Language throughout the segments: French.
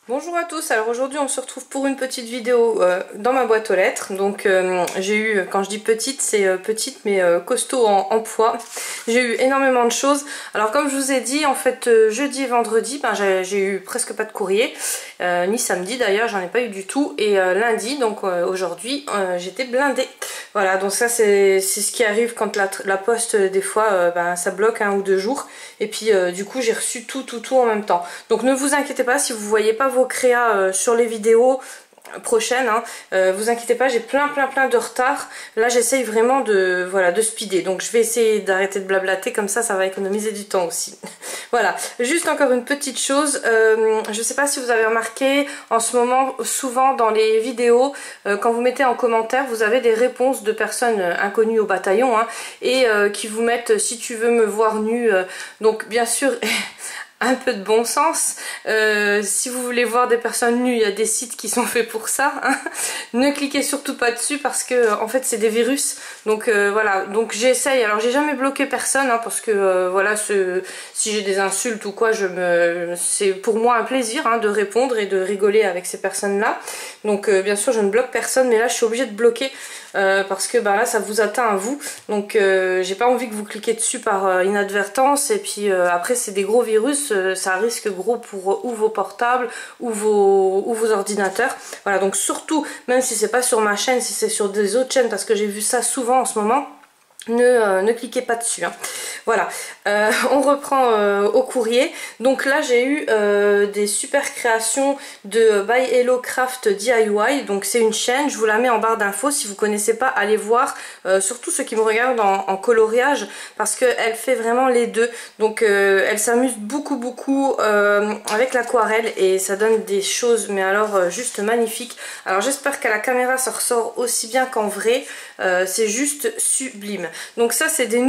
Bonjour à tous, alors aujourd'hui on se retrouve pour une petite vidéo dans ma boîte aux lettres. Donc j'ai eu, quand je dis petite, c'est petite mais costaud en poids. J'ai eu énormément de choses. Alors comme je vous ai dit, en fait jeudi et vendredi, j'ai eu presque pas de courrier. Ni samedi d'ailleurs, j'en ai pas eu du tout. Et lundi, donc aujourd'hui, j'étais blindée. Voilà, donc ça c'est ce qui arrive quand la poste des fois ça bloque 1 ou 2 jours. Et puis du coup j'ai reçu tout en même temps. Donc ne vous inquiétez pas si vous voyez pas vos créas sur les vidéos prochaines, hein. Vous inquiétez pas, j'ai plein de retard. Là j'essaye vraiment de speeder, donc je vais essayer d'arrêter de blablater, comme ça va économiser du temps aussi. Voilà, juste encore une petite chose, je sais pas si vous avez remarqué, en ce moment souvent dans les vidéos, quand vous mettez en commentaire, vous avez des réponses de personnes inconnues au bataillon, hein, et qui vous mettent si tu veux me voir nue, donc bien sûr un peu de bon sens. Si vous voulez voir des personnes nues, il y a des sites qui sont faits pour ça, hein. Ne cliquez surtout pas dessus parce que en fait c'est des virus. Donc voilà, donc j'essaye. Alors j'ai jamais bloqué personne, hein, parce que voilà, si j'ai des insultes ou quoi, c'est pour moi un plaisir, hein, de répondre et de rigoler avec ces personnes-là. Donc bien sûr je ne bloque personne, mais là je suis obligée de bloquer parce que là ça vous atteint à vous. Donc j'ai pas envie que vous cliquiez dessus par inadvertance, et puis après c'est des gros virus. Ça risque gros pour ou vos portables ou vos ordinateurs. Voilà, donc surtout, même si c'est pas sur ma chaîne, si c'est sur des autres chaînes, parce que j'ai vu ça souvent en ce moment, ne cliquez pas dessus, hein. Voilà, on reprend au courrier. Donc là j'ai eu des super créations de By Hello Craft DIY. Donc c'est une chaîne, je vous la mets en barre d'infos. Si vous connaissez pas, allez voir, surtout ceux qui me regardent en coloriage, parce qu'elle fait vraiment les deux. Donc elle s'amuse beaucoup avec l'aquarelle, et ça donne des choses mais alors juste magnifiques. Alors j'espère qu'à la caméra ça ressort aussi bien qu'en vrai. C'est juste sublime. Donc ça c'est un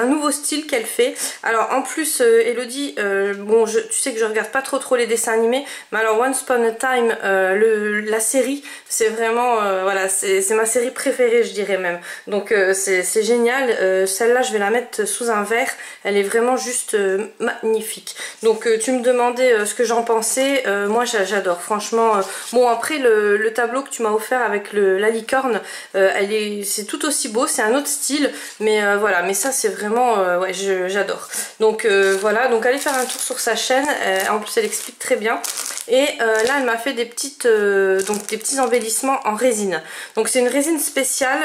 nouveau style qu'elle fait. Alors en plus Elodie, bon tu sais que je regarde pas trop les dessins animés, mais alors Once Upon a Time, la série, c'est vraiment voilà, c'est ma série préférée, je dirais même. Donc c'est génial. Celle-là je vais la mettre sous un verre, elle est vraiment juste magnifique. Donc tu me demandais ce que j'en pensais. Moi j'adore franchement. Bon après le tableau que tu m'as offert avec la licorne, c'est tout aussi beau, c'est un autre style, mais voilà, mais ça c'est vraiment ouais, j'adore. Donc voilà, donc allez faire un tour sur sa chaîne. En plus elle explique très bien. Et là elle m'a fait des petits embellissements en résine. Donc c'est une résine spéciale,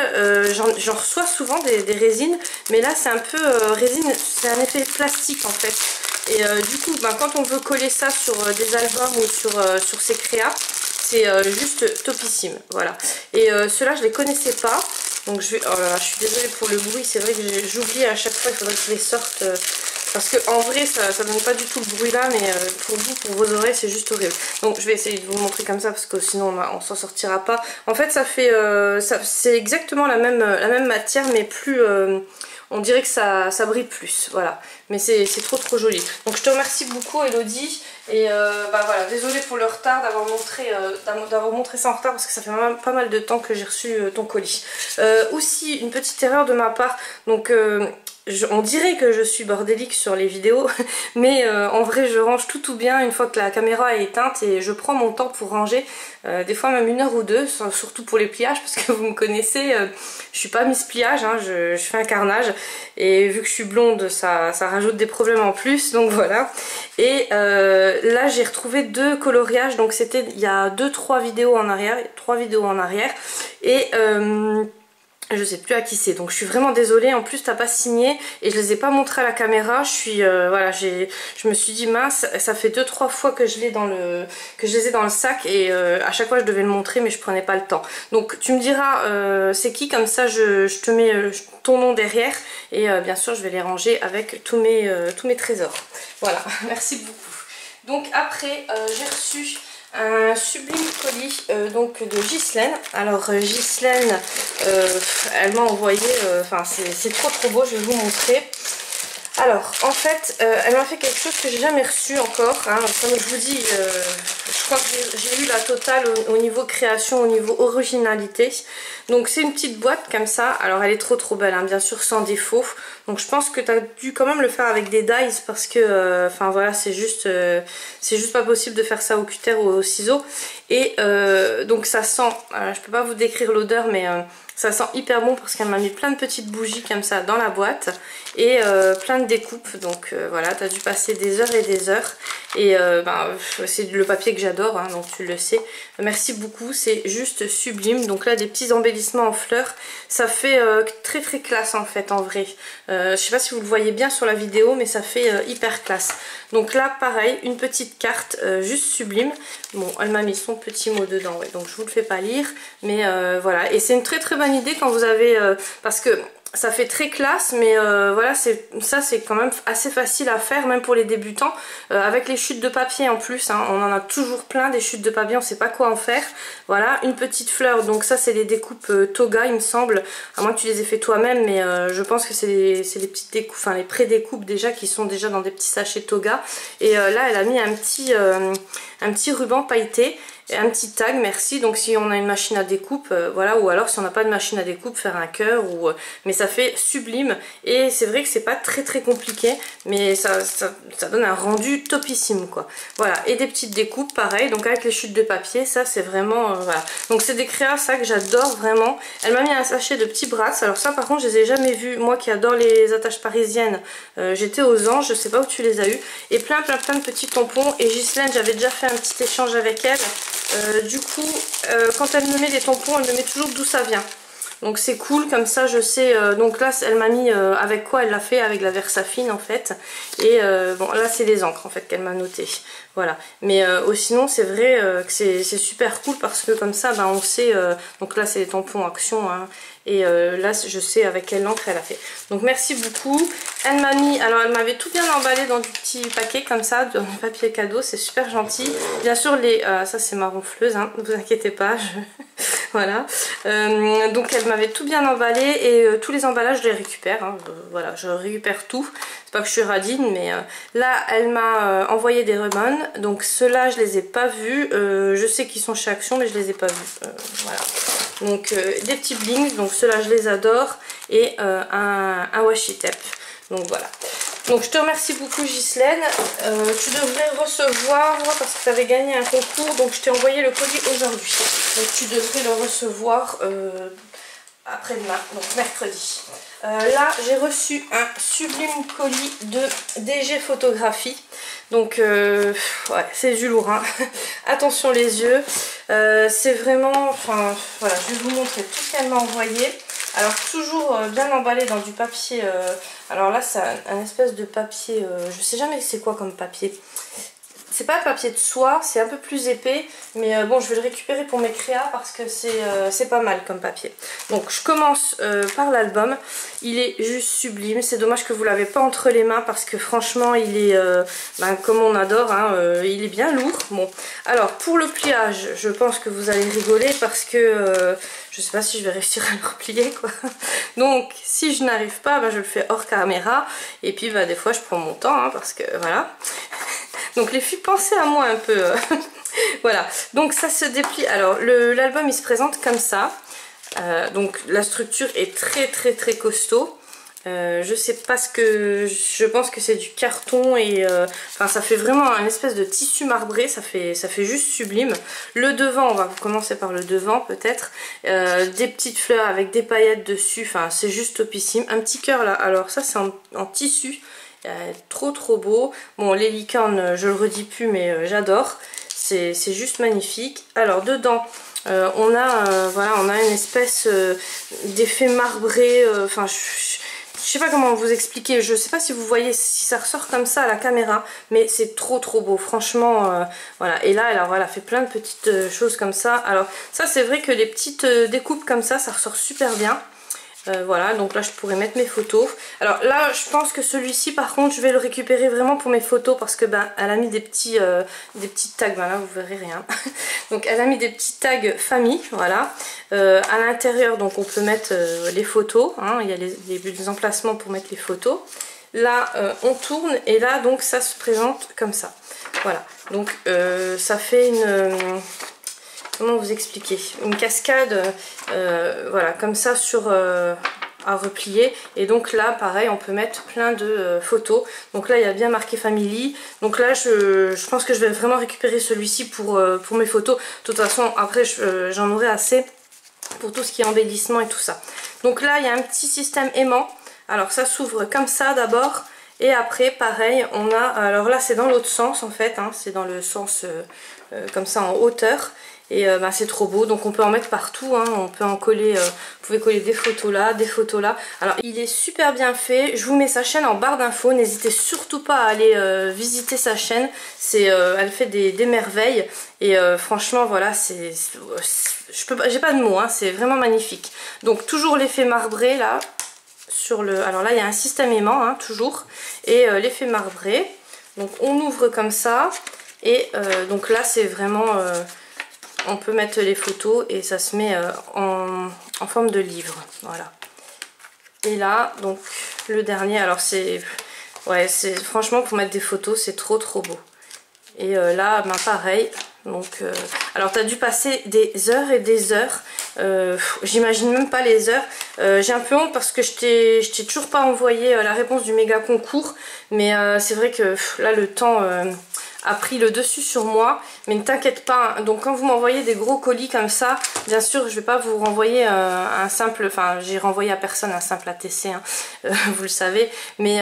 j'en reçois souvent des résines, mais là c'est un peu résine, c'est un effet plastique en fait. Et du coup quand on veut coller ça sur des albums ou sur ses créas, c'est juste topissime, voilà. Et ceux-là je les connaissais pas, donc je suis désolée pour le bruit, c'est vrai que j'oublie à chaque fois, il faudrait que je les sorte, parce que en vrai ça donne pas du tout le bruit là, mais pour vous, pour vos oreilles, c'est juste horrible. Donc je vais essayer de vous montrer comme ça, parce que sinon on s'en sortira pas. En fait ça fait, c'est exactement la même matière, mais plus... on dirait que ça brille plus, voilà. Mais c'est trop joli. Donc je te remercie beaucoup Elodie. Et voilà, désolée pour le retard d'avoir montré ça en retard, parce que ça fait pas mal de temps que j'ai reçu ton colis. Aussi une petite erreur de ma part, donc on dirait que je suis bordélique sur les vidéos, mais en vrai je range tout bien une fois que la caméra est éteinte, et je prends mon temps pour ranger, des fois même 1 heure ou 2, surtout pour les pliages, parce que vous me connaissez, je suis pas Miss Pliage, hein, je fais un carnage, et vu que je suis blonde ça rajoute des problèmes en plus, donc voilà. Et là j'ai retrouvé 2 coloriages, donc c'était il y a 3 vidéos en arrière, et je sais plus à qui c'est, donc je suis vraiment désolée. En plus t'as pas signé et je les ai pas montrés à la caméra. Voilà, je me suis dit mince, ça fait 2-3 fois que je les ai dans le sac, et à chaque fois je devais le montrer, mais je prenais pas le temps. Donc tu me diras c'est qui, comme ça je te mets ton nom derrière, et bien sûr je vais les ranger avec tous mes trésors. Voilà, merci beaucoup. Donc après j'ai reçu un sublime colis donc de Ghislaine. Alors Ghislaine, elle m'a envoyé, enfin c'est trop beau, je vais vous montrer. Alors en fait elle m'a fait quelque chose que j'ai jamais reçu encore, hein. Comme je vous dis, je crois que j'ai eu la totale au niveau création, au niveau originalité. Donc c'est une petite boîte comme ça. Alors elle est trop belle, hein, bien sûr sans défaut. Donc je pense que tu as dû quand même le faire avec des dies parce que, enfin voilà, c'est juste pas possible de faire ça au cutter ou au ciseau. Et donc ça sent, je peux pas vous décrire l'odeur, mais ça sent hyper bon parce qu'elle m'a mis plein de petites bougies comme ça dans la boîte et plein de découpes. Donc voilà, tu as dû passer des heures et des heures. Et c'est le papier que j'adore, hein, donc tu le sais. Merci beaucoup, c'est juste sublime. Donc là, des petits embellissements en fleurs. Ça fait très classe en fait, en vrai. Je sais pas si vous le voyez bien sur la vidéo, mais ça fait hyper classe. Donc là, pareil, une petite carte juste sublime. Bon, elle m'a mis son petit mot dedans, ouais, donc je vous le fais pas lire. Mais voilà, et c'est une très bonne idée quand vous avez... parce que ça fait très classe, mais voilà, ça c'est quand même assez facile à faire, même pour les débutants, avec les chutes de papier en plus, hein, on en a toujours plein des chutes de papier, on sait pas quoi en faire. Voilà, une petite fleur, donc ça c'est les découpes Toga il me semble, à moins que tu les aies fait toi-même, mais je pense que c'est les petites découpes, enfin les pré-découpes déjà, qui sont déjà dans des petits sachets Toga. Et là elle a mis un petit ruban pailleté. Et un petit tag, merci. Donc si on a une machine à découpe, voilà, ou alors si on n'a pas de machine à découpe, faire un cœur, mais ça fait sublime. Et c'est vrai que c'est pas très compliqué, mais ça donne un rendu topissime, quoi. Voilà, et des petites découpes, pareil, donc avec les chutes de papier, ça c'est vraiment, voilà. Donc c'est des créas, ça, que j'adore vraiment. Elle m'a mis un sachet de petits brasses, alors ça par contre je les ai jamais vus, moi qui adore les attaches parisiennes, j'étais aux Anges, je sais pas où tu les as eu, et plein de petits tampons. Et Ghislaine, j'avais déjà fait un petit échange avec elle. Du coup, quand elle me met des tampons, elle me met toujours d'où ça vient. Donc c'est cool, comme ça je sais. Donc là, elle m'a mis avec quoi elle l'a fait, avec la Versafine en fait. Et bon, là c'est les encres en fait qu'elle m'a noté. Voilà. Mais sinon, c'est vrai que c'est super cool parce que comme ça, on sait. Donc là, c'est les tampons Action, hein. Et là je sais avec quelle encre elle a fait. Donc merci beaucoup. Elle m'a mis, alors elle m'avait tout bien emballé dans du petit paquet comme ça, dans du papier cadeau, c'est super gentil. Bien sûr ça c'est ma ronfleuse, hein, ne vous inquiétez pas, voilà. Donc elle m'avait tout bien emballé et tous les emballages je les récupère, hein. Voilà, je récupère tout. C'est pas que je suis radine, mais là elle m'a envoyé des ribbons. Donc ceux-là je les ai pas vus, je sais qu'ils sont chez Action mais je les ai pas vus, voilà. Donc des petits blings, donc ceux-là je les adore, et un washi tape. Donc voilà. Donc je te remercie beaucoup Ghislaine. Tu devrais recevoir, parce que tu avais gagné un concours, donc je t'ai envoyé le colis aujourd'hui. Donc tu devrais le recevoir après-demain, donc mercredi. Là j'ai reçu un sublime colis de DG Photographie. Donc ouais, c'est du lourd, hein. Attention les yeux. C'est vraiment, enfin voilà, je vais vous montrer tout ce qu'elle m'a envoyé. Alors toujours bien emballé dans du papier. Alors là c'est un espèce de papier, je sais jamais c'est quoi comme papier. C'est pas papier de soie, c'est un peu plus épais, mais bon je vais le récupérer pour mes créas parce que c'est pas mal comme papier. Donc je commence par l'album, il est juste sublime, c'est dommage que vous l'avez pas entre les mains parce que franchement il est comme on adore, hein, il est bien lourd. Bon, alors pour le pliage, je pense que vous allez rigoler parce que je sais pas si je vais réussir à le replier, quoi. Donc si je n'arrive pas, je le fais hors caméra et puis des fois je prends mon temps, hein, parce que voilà. Donc les filles, pensez à moi un peu. Voilà, donc ça se déplie. Alors l'album il se présente comme ça. Donc la structure est très costaud. Je sais pas ce que... Je pense que c'est du carton et... Enfin ça fait vraiment un espèce de tissu marbré, ça fait juste sublime. Le devant, on va commencer par le devant peut-être. Des petites fleurs avec des paillettes dessus, enfin c'est juste topissime. Un petit cœur là, alors ça c'est en tissu. Trop beau. Bon les licornes je le redis plus mais j'adore, c'est juste magnifique. Alors dedans on a une espèce d'effet marbré, enfin je sais pas comment vous expliquer, je sais pas si vous voyez, si ça ressort comme ça à la caméra, mais c'est trop beau, franchement, voilà. Et là elle a fait plein de petites choses comme ça. Alors ça c'est vrai que les petites découpes comme ça ressort super bien. Voilà, donc là je pourrais mettre mes photos. Alors là je pense que celui-ci par contre je vais le récupérer vraiment pour mes photos parce que elle a mis des petites tags, là vous verrez rien. Donc elle a mis des petits tags famille, voilà. À l'intérieur donc on peut mettre les photos, hein. Il y a les emplacements pour mettre les photos. Là on tourne et là donc ça se présente comme ça. Voilà, donc ça fait une... comment vous expliquer? Une cascade, voilà, comme ça sur... à replier, et donc là pareil on peut mettre plein de photos. Donc là il y a bien marqué Family, donc là je pense que je vais vraiment récupérer celui-ci pour mes photos. De toute façon après j'en aurai assez pour tout ce qui est embellissement et tout ça. Donc là il y a un petit système aimant, alors ça s'ouvre comme ça d'abord, et après pareil on a, alors là c'est dans l'autre sens en fait, hein, c'est dans le sens comme ça en hauteur. Et bah, c'est trop beau, donc on peut en mettre partout, hein. On peut en coller, vous pouvez coller des photos là, des photos là. Alors il est super bien fait, je vous mets sa chaîne en barre d'infos, n'hésitez surtout pas à aller visiter sa chaîne, elle fait des merveilles, et franchement voilà, j'ai pas de mots, hein, c'est vraiment magnifique. Donc toujours l'effet marbré là, alors là il y a un système aimant, hein, toujours, et l'effet marbré, donc on ouvre comme ça, et donc là c'est vraiment... on peut mettre les photos et ça se met en forme de livre, voilà. Et là donc le dernier, alors c'est franchement pour mettre des photos c'est trop beau. Et là ben pareil, donc alors t'as dû passer des heures et des heures, j'imagine même pas les heures. J'ai un peu honte parce que je t'ai toujours pas envoyé la réponse du méga concours, mais c'est vrai que là le temps a pris le dessus sur moi, mais ne t'inquiète pas, hein. Donc quand vous m'envoyez des gros colis comme ça, bien sûr je vais pas vous renvoyer un simple, enfin j'ai renvoyé à personne un simple ATC, hein, vous le savez, mais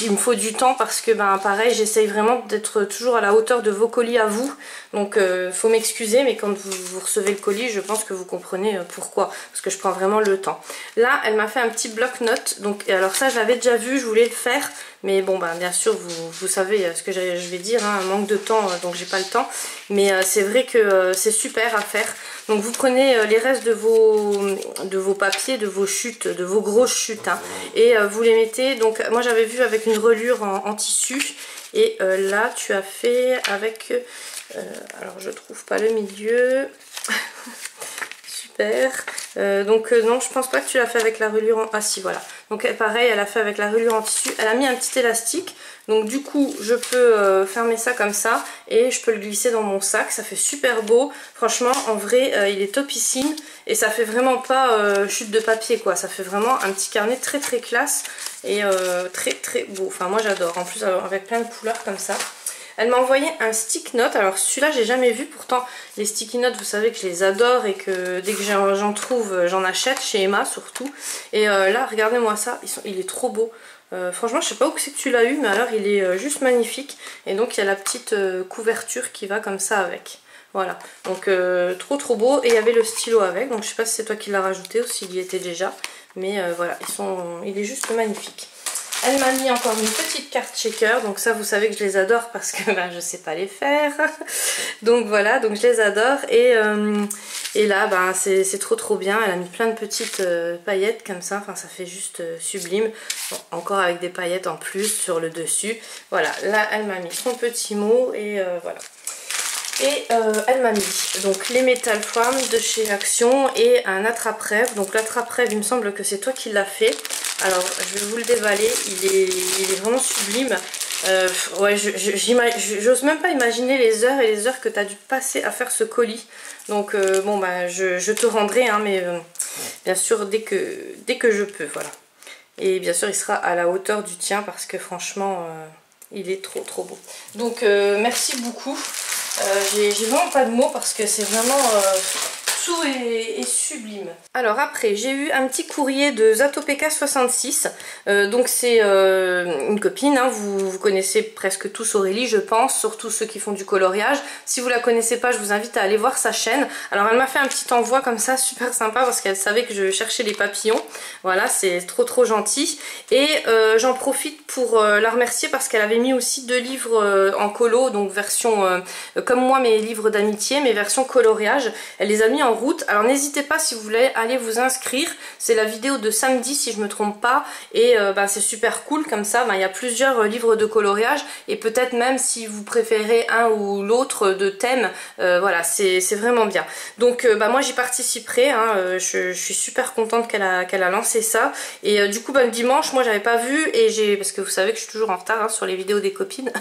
il me faut du temps parce que ben pareil j'essaye vraiment d'être toujours à la hauteur de vos colis à vous, donc faut m'excuser, mais quand vous recevez le colis je pense que vous comprenez pourquoi, parce que je prends vraiment le temps. Là elle m'a fait un petit bloc-notes, donc alors ça je l'avais déjà vu, je voulais le faire, mais bon bah bien sûr vous savez ce que je vais dire, hein, un manque de temps, donc j'ai pas le temps, mais c'est vrai que c'est super à faire. Donc vous prenez les restes de vos papiers, de vos chutes, de vos grosses chutes, hein, et vous les mettez, donc moi j'avais vu avec une relure en tissu, et là tu as fait avec alors je trouve pas le milieu. Donc non, je pense pas que tu l'as fait avec la relure en... Ah si, voilà. Donc pareil, elle a fait avec la relure en tissu. Elle a mis un petit élastique. Donc du coup, je peux fermer ça comme ça. Et je peux le glisser dans mon sac. Ça fait super beau. Franchement, en vrai, il est topissime. Et ça fait vraiment pas chute de papier, quoi. Ça fait vraiment un petit carnet très classe. Et très beau. Enfin, moi j'adore. En plus, avec plein de couleurs comme ça. Elle m'a envoyé un stick note, alors celui-là j'ai jamais vu, pourtant les sticky notes vous savez que je les adore et que dès que j'en trouve j'en achète, chez Emma surtout. Et là regardez-moi ça, il est trop beau. Franchement je sais pas où c'est que tu l'as eu, mais alors il est juste magnifique. Et donc il y a la petite couverture qui va comme ça avec. Voilà, donc trop beau. Et il y avait le stylo avec, donc je sais pas si c'est toi qui l'as rajouté ou s'il y était déjà. Mais voilà, il est juste magnifique. Elle m'a mis encore une petite carte shaker, donc ça vous savez que je les adore parce que ben, je sais pas les faire. Donc voilà, donc je les adore, et là ben, c'est trop bien. Elle a mis plein de petites paillettes comme ça, enfin ça fait juste sublime. Bon, encore avec des paillettes en plus sur le dessus. Voilà, là elle m'a mis son petit mot, et voilà. Et elle m'a mis donc les Metal Foam de chez Action et un attrape-rêve. Donc l'attrape-rêve, il me semble que c'est toi qui l'as fait. Alors je vais vous le dévaler, il est vraiment sublime. Ouais, j'ose même pas imaginer les heures et les heures que tu as dû passer à faire ce colis. Donc bon bah je te rendrai, hein, mais bien sûr dès que je peux, voilà. Et bien sûr il sera à la hauteur du tien parce que franchement il est trop beau. Donc merci beaucoup. J'ai vraiment pas de mots parce que c'est vraiment tout est sublime. Alors après j'ai eu un petit courrier de Zatopeka66, donc c'est une copine, hein, vous connaissez presque tous Aurélie je pense, surtout ceux qui font du coloriage. Si vous la connaissez pas je vous invite à aller voir sa chaîne. Alors elle m'a fait un petit envoi comme ça super sympa parce qu'elle savait que je cherchais les papillons, voilà, c'est trop gentil. Et j'en profite pour la remercier parce qu'elle avait mis aussi 2 livres en colo, donc version comme moi mes livres d'amitié, mes versions coloriage, elle les a mis en route. Alors n'hésitez pas si vous voulez aller vous inscrire, c'est la vidéo de samedi si je me trompe pas, et c'est super cool comme ça, il y a plusieurs livres de coloriage, et peut-être même si vous préférez un ou l'autre de thème, voilà, c'est vraiment bien. Donc moi j'y participerai, hein, je suis super contente qu'elle a lancé ça, et du coup le dimanche moi j'avais pas vu, et parce que vous savez que je suis toujours en retard hein, sur les vidéos des copines,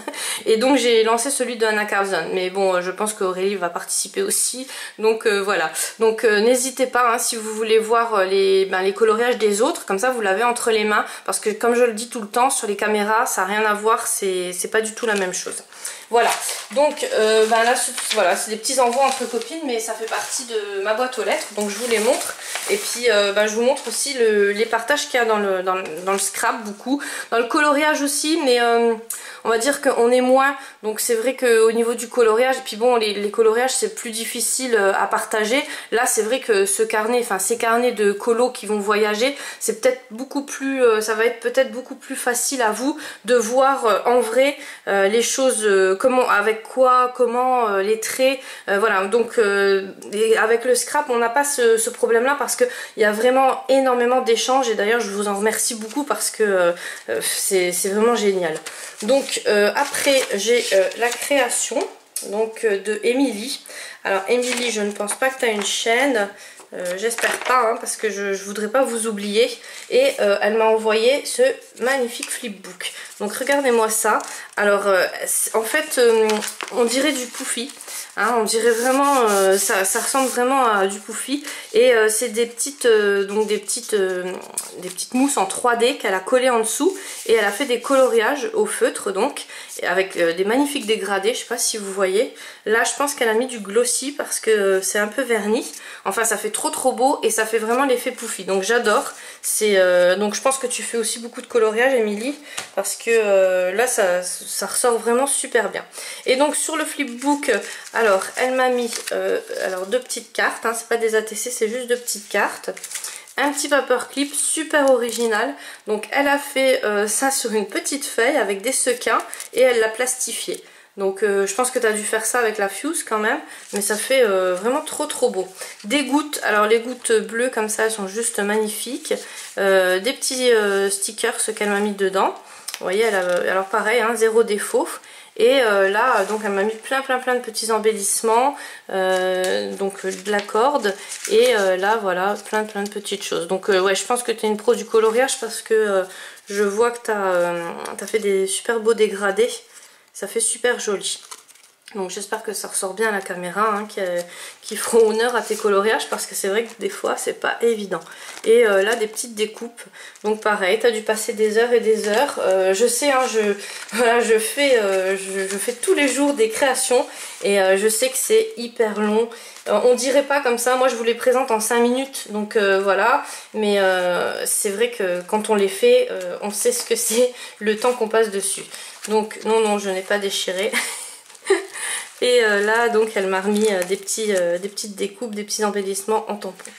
et donc j'ai lancé celui de Anna Carlson, mais bon je pense qu'Aurélie va participer aussi, donc voilà. Donc n'hésitez pas hein, si vous voulez voir les coloriages des autres, comme ça vous l'avez entre les mains, parce que comme je le dis tout le temps, sur les caméras ça n'a rien à voir, c'est pas du tout la même chose. Voilà, donc là voilà, c'est des petits envois entre copines, mais ça fait partie de ma boîte aux lettres, donc je vous les montre. Et puis je vous montre aussi les partages qu'il y a dans le scrap, beaucoup. Dans le coloriage aussi, mais on va dire qu'on est moins. Donc c'est vrai qu'au niveau du coloriage, et puis bon, les coloriages c'est plus difficile à partager. Là c'est vrai que ce carnet, enfin ces carnets de colos qui vont voyager, c'est peut-être beaucoup plus, ça va être peut-être beaucoup plus facile à vous de voir en vrai les choses, comment, avec quoi, comment, les traits, voilà. Donc avec le scrap on n'a pas ce problème là, parce qu'il y a vraiment énormément d'échanges, et d'ailleurs je vous en remercie beaucoup parce que c'est vraiment génial. Donc après j'ai la création donc de Émilie. Alors Émilie, je ne pense pas que tu as une chaîne, j'espère pas hein, parce que je voudrais pas vous oublier, et elle m'a envoyé ce magnifique flipbook. Donc regardez-moi ça. Alors en fait on dirait du Poufy. Hein, on dirait vraiment, ça ressemble vraiment à du Poufy, et c'est des petites, des petites mousses en 3D qu'elle a collées en dessous, et elle a fait des coloriages au feutre donc, avec des magnifiques dégradés, je sais pas si vous voyez. Là je pense qu'elle a mis du glossy parce que c'est un peu verni, enfin ça fait trop beau, et ça fait vraiment l'effet Poufy, donc j'adore. Donc je pense que tu fais aussi beaucoup de coloriage Émilie, parce que là ça ressort vraiment super bien. Et donc sur le flipbook, alors elle m'a mis deux petites cartes, hein, c'est pas des ATC, c'est juste deux petites cartes. Un petit paperclip super original, donc elle a fait ça sur une petite feuille avec des sequins, et elle l'a plastifié. Donc je pense que tu as dû faire ça avec la Fuse quand même, mais ça fait vraiment trop beau. Des gouttes, alors les gouttes bleues comme ça, elles sont juste magnifiques. Des petits stickers qu'elle m'a mis dedans. Vous voyez, alors pareil, hein, zéro défaut. Et là, donc elle m'a mis plein de petits embellissements, donc de la corde, et là voilà, plein de petites choses. Donc ouais, je pense que tu es une pro du coloriage, parce que je vois que tu as fait des super beaux dégradés. Ça fait super joli. Donc j'espère que ça ressort bien à la caméra, hein, qui feront honneur à tes coloriages, parce que c'est vrai que des fois c'est pas évident. Et là des petites découpes, donc pareil, tu as dû passer des heures et des heures. Je sais, hein, je fais tous les jours des créations, et je sais que c'est hyper long. On dirait pas comme ça, moi je vous les présente en 5 minutes, donc voilà, mais c'est vrai que quand on les fait, on sait ce que c'est, le temps qu'on passe dessus. Donc non, je n'ai pas déchiré. Et là donc elle m'a remis des petites découpes, des petits embellissements en tampon.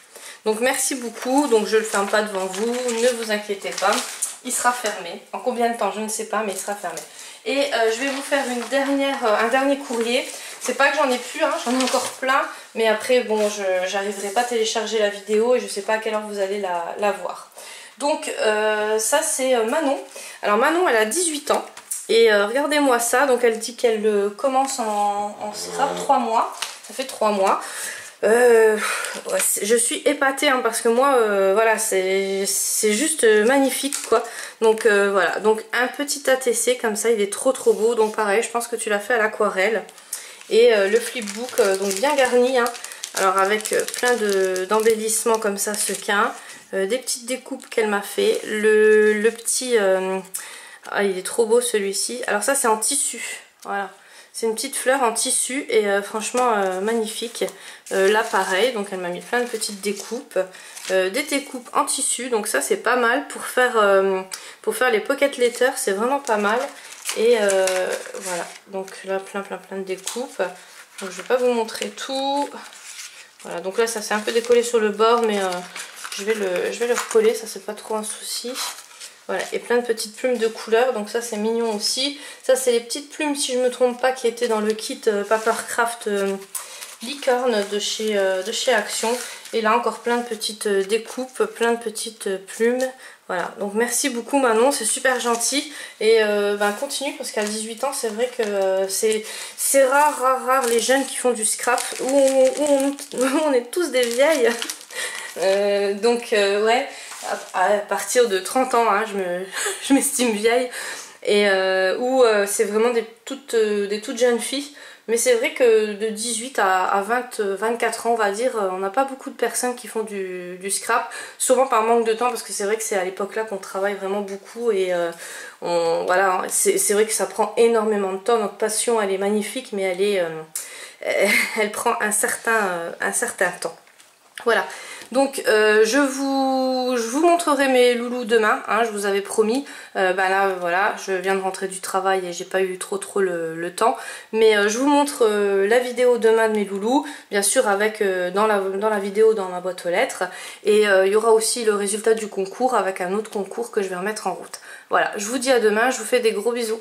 Donc merci beaucoup, donc je le ferme pas devant vous, ne vous inquiétez pas, il sera fermé. En combien de temps je ne sais pas, mais il sera fermé. Et je vais vous faire un dernier courrier. C'est pas que j'en ai plus, hein, j'en ai encore plein, mais après bon, j'arriverai pas à télécharger la vidéo, et je sais pas à quelle heure vous allez la voir. Donc ça c'est Manon. Alors Manon, elle a 18 ans. Et regardez-moi ça, donc elle dit qu'elle commence en scrap 3 mois, ça fait 3 mois. Ouais, je suis épatée hein, parce que moi, voilà, c'est juste magnifique quoi. Donc voilà, donc un petit ATC comme ça, il est trop beau. Donc pareil, je pense que tu l'as fait à l'aquarelle. Et le flipbook, donc bien garni, hein. Alors avec plein d'embellissements comme ça, sequins, des petites découpes qu'elle m'a fait, le petit... Ah, il est trop beau celui-ci. Alors ça c'est en tissu, voilà. C'est une petite fleur en tissu, et franchement magnifique. Là pareil, donc elle m'a mis plein de petites découpes. Des découpes en tissu, donc ça c'est pas mal pour faire les pocket letters, c'est vraiment pas mal. Et voilà, donc là plein de découpes. Donc je vais pas vous montrer tout. Voilà, donc là ça s'est un peu décollé sur le bord, mais je vais le recoller, ça c'est pas trop un souci. Voilà, et plein de petites plumes de couleurs, donc ça c'est mignon aussi. Ça c'est les petites plumes, si je me trompe pas, qui étaient dans le kit Papercraft licorne de chez Action. Et là encore plein de petites découpes, plein de petites plumes. Voilà, donc merci beaucoup Manon, c'est super gentil. Et continue parce qu'à 18 ans, c'est vrai que c'est rare les jeunes qui font du scrap. Où on est tous des vieilles. Ouais, à partir de 30 ans, hein, je m'estime vieille. Et c'est vraiment des toutes jeunes filles. Mais c'est vrai que de 18 à 24 ans, on va dire, on n'a pas beaucoup de personnes qui font du scrap. Souvent par manque de temps, parce que c'est vrai que c'est à l'époque là qu'on travaille vraiment beaucoup. Et voilà, c'est vrai que ça prend énormément de temps. Notre passion, elle est magnifique, mais elle prend un certain temps. Voilà. Donc je vous montrerai mes loulous demain, hein, je vous avais promis. Là voilà, je viens de rentrer du travail et j'ai pas eu trop le temps. Mais je vous montre la vidéo demain de mes loulous, bien sûr avec dans la vidéo dans ma boîte aux lettres. Et il y aura aussi le résultat du concours avec un autre concours que je vais remettre en route. Voilà, je vous dis à demain, je vous fais des gros bisous.